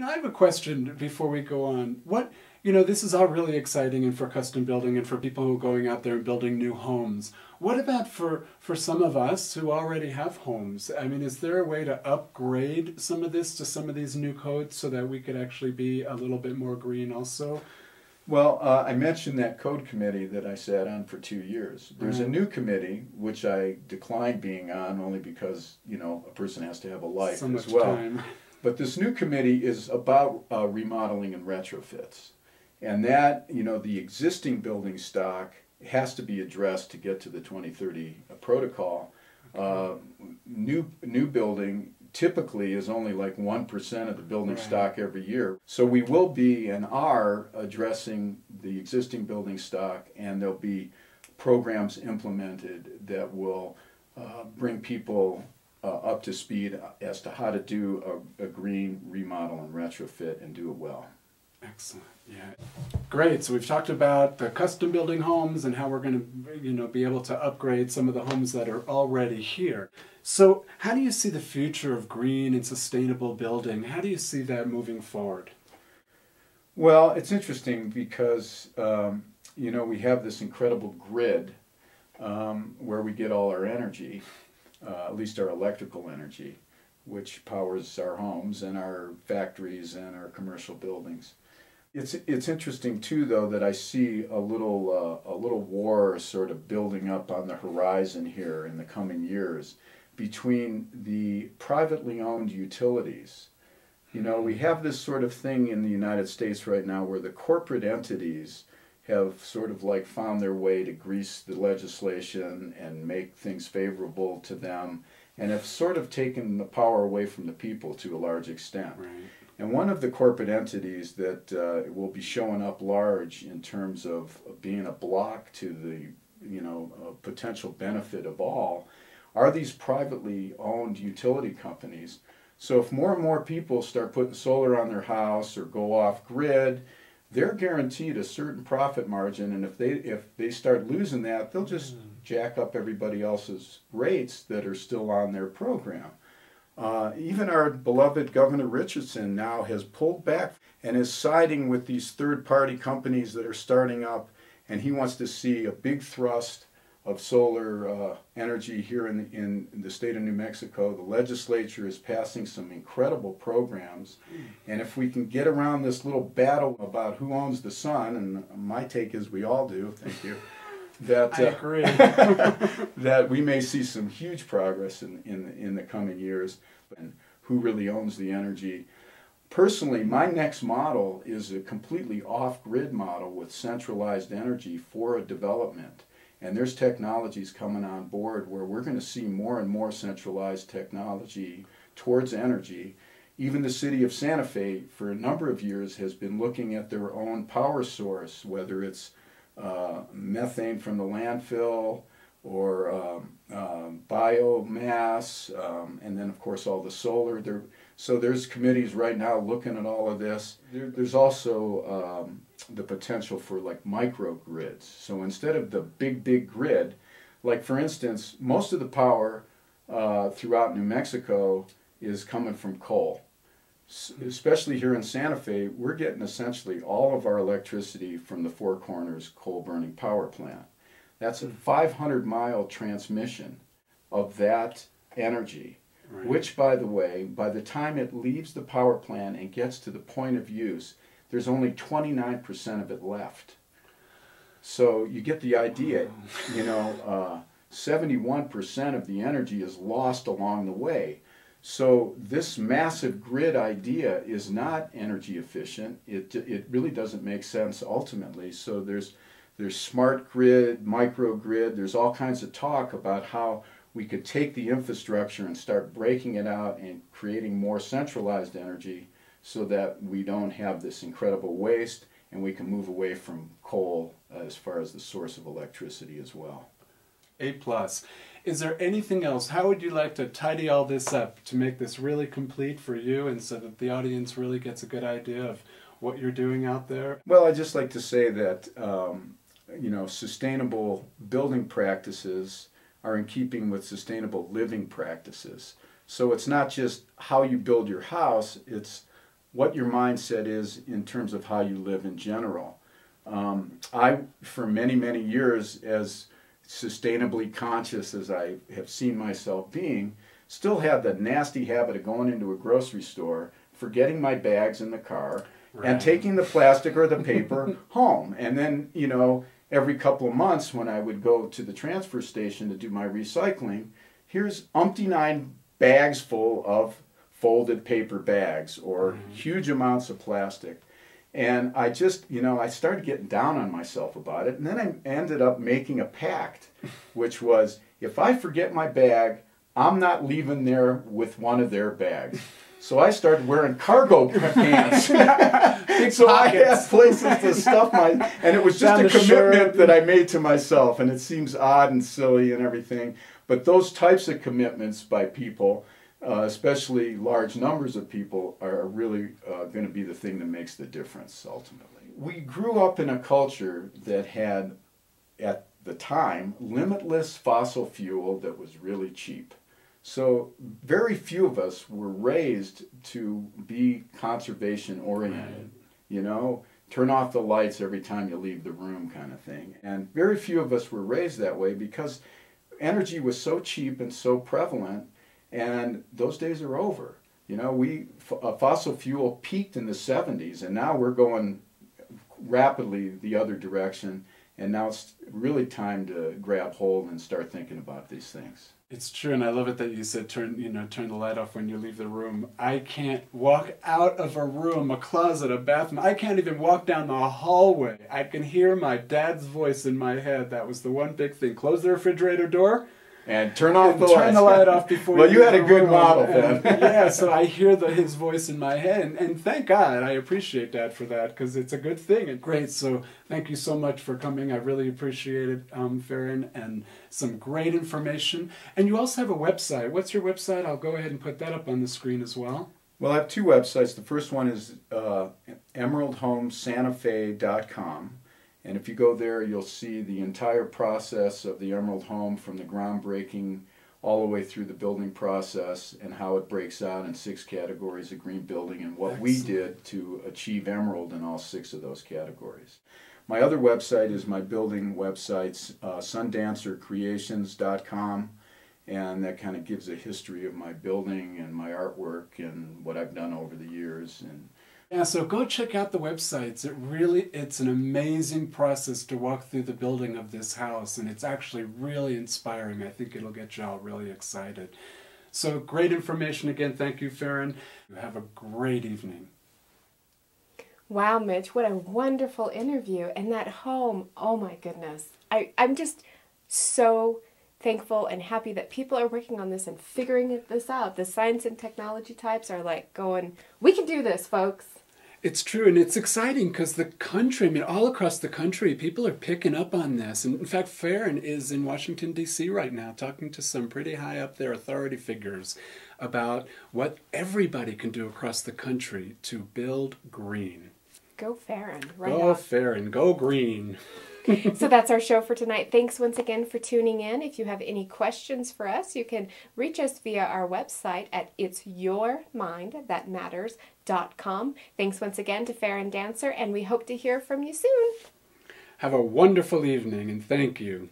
I have a question before we go on. This is all really exciting and for custom building and for people who are going out there and building new homes. What about for some of us who already have homes? I mean, is there a way to upgrade some of this to some of these new codes so that we could actually be a little bit more green also? Well, I mentioned that code committee that I sat on for 2 years. There's a new committee, which I declined being on only because, a person has to have a life So much as well. time. But this new committee is about remodeling and retrofits. And that, the existing building stock has to be addressed to get to the 2030 protocol. New building typically is only like 1% of the building stock every year. So we will be and are addressing the existing building stock, and there'll be programs implemented that will bring people up to speed as to how to do a green remodel and retrofit and do it well. Excellent. Yeah. Great. So we've talked about the custom building homes and how we're going to, be able to upgrade some of the homes that are already here. So how do you see the future of green and sustainable building? How do you see that moving forward? Well, it's interesting because, we have this incredible grid where we get all our energy, at least our electrical energy, which powers our homes and our factories and our commercial buildings. It's interesting too, though, that I see a little war sort of building up on the horizon here in the coming years between the privately owned utilities. We have this sort of thing in the United States right now where the corporate entities have sort of like found their way to grease the legislation and make things favorable to them, and have sort of taken the power away from the people to a large extent. Right. And one of the corporate entities that will be showing up large in terms of being a block to the potential benefit of all are these privately owned utility companies. So if more and more people start putting solar on their house or go off grid, they're guaranteed a certain profit margin, and if they start losing that, they'll just jack up everybody else's rates that are still on their program. Even our beloved Governor Richardson now has pulled back and is siding with these third-party companies that are starting up, and he wants to see a big thrust of solar energy here in the state of New Mexico. The legislature is passing some incredible programs, and if we can get around this little battle about who owns the sun, and my take is we all do, thank you, that I agree. that we may see some huge progress in the coming years, and who really owns the energy. Personally, my next model is a completely off-grid model with centralized energy for a development. And there's technologies coming on board where we're going to see more and more centralized technology towards energy. Even the city of Santa Fe, for a number of years, has been looking at their own power source, whether it's methane from the landfill or biomass, and then of course all the solar. So there's committees right now looking at all of this. There's also the potential for like microgrids. So instead of the big grid, like for instance, most of the power throughout New Mexico is coming from coal. Especially here in Santa Fe, we're getting essentially all of our electricity from the Four Corners coal burning power plant. That's a 500-mile transmission of that energy, right, which, by the way, by the time it leaves the power plant and gets to the point of use, there's only 29% of it left. So you get the idea, 71% of the energy is lost along the way. So this massive grid idea is not energy efficient. It really doesn't make sense ultimately. So there's smart grid, microgrid, there's all kinds of talk about how we could take the infrastructure and start breaking it out and creating more centralized energy so that we don't have this incredible waste, and we can move away from coal as far as the source of electricity as well. A+. Is there anything else? How would you like to tidy all this up to make this really complete for you and so that the audience really gets a good idea of what you're doing out there? Well, I'd just like to say that sustainable building practices are in keeping with sustainable living practices. So it's not just how you build your house, it's what your mindset is in terms of how you live in general. For many, many years, as sustainably conscious as I have seen myself being, still had the nasty habit of going into a grocery store, forgetting my bags in the car, and taking the plastic or the paper home. And then, you know, every couple of months when I would go to the transfer station to do my recycling, here's umpty nine bags full of folded paper bags or huge amounts of plastic. And I just, you know, I started getting down on myself about it. And then I ended up making a pact, which was, if I forget my bag, I'm not leaving there with one of their bags. So I started wearing cargo pants. So I had places to stuff my, and it was just a commitment that I made to myself. And it seems odd and silly and everything, but those types of commitments by people, especially large numbers of people, are really going to be the thing that makes the difference ultimately. We grew up in a culture that had, at the time, limitless fossil fuel that was really cheap. So very few of us were raised to be conservation oriented, you know, turn off the lights every time you leave the room kind of thing. And very few of us were raised that way because energy was so cheap and so prevalent, and those days are over. You know, fossil fuel peaked in the 70s, and now we're going rapidly the other direction, and now it's really time to grab hold and start thinking about these things. It's true, and I love it that you said turn the light off when you leave the room. I can't walk out of a room, a closet, a bathroom. I can't even walk down the hallway. I can hear my dad's voice in my head. That was the one big thing. Close the refrigerator door. And turn off the Turn the light off before well, you had a leave the good room. model then. Yeah, so I hear his voice in my head, and thank God. I appreciate Dad for that, because it's a good thing. And great, so thank you so much for coming. I really appreciate it, Farren, and some great information. And you also have a website. What's your website? I'll go ahead and put that up on the screen as well. Well, I have two websites. The first one is emeraldhomesantafe.com. And if you go there, you'll see the entire process of the Emerald Home, from the groundbreaking all the way through the building process, and how it breaks out in 6 categories of green building, and what we did to achieve Emerald in all 6 of those categories. My other website is my building website, sundancercreations.com, and that kind of gives a history of my building and my artwork and what I've done over the years. And yeah, so go check out the websites. It's an amazing process to walk through the building of this house, and it's actually really inspiring. I think it'll get you all really excited. So great information again. Thank you, Farren. You have a great evening. Wow, Mitch, what a wonderful interview. And that home, oh my goodness. I'm just so thankful and happy that people are working on this and figuring this out. The science and technology types are like going, we can do this, folks. It's true, and it's exciting because the country, I mean, all across the country, people are picking up on this. And in fact, Farren is in Washington, D.C. right now, talking to some pretty high up there authority figures about what everybody can do across the country to build green. Go Farren. Right go off. Farren. Go green. So that's our show for tonight. Thanks once again for tuning in. If you have any questions for us, you can reach us via our website at itsyourmindthatmatters.com. Thanks once again to Farren Dancer, and we hope to hear from you soon. Have a wonderful evening, and thank you.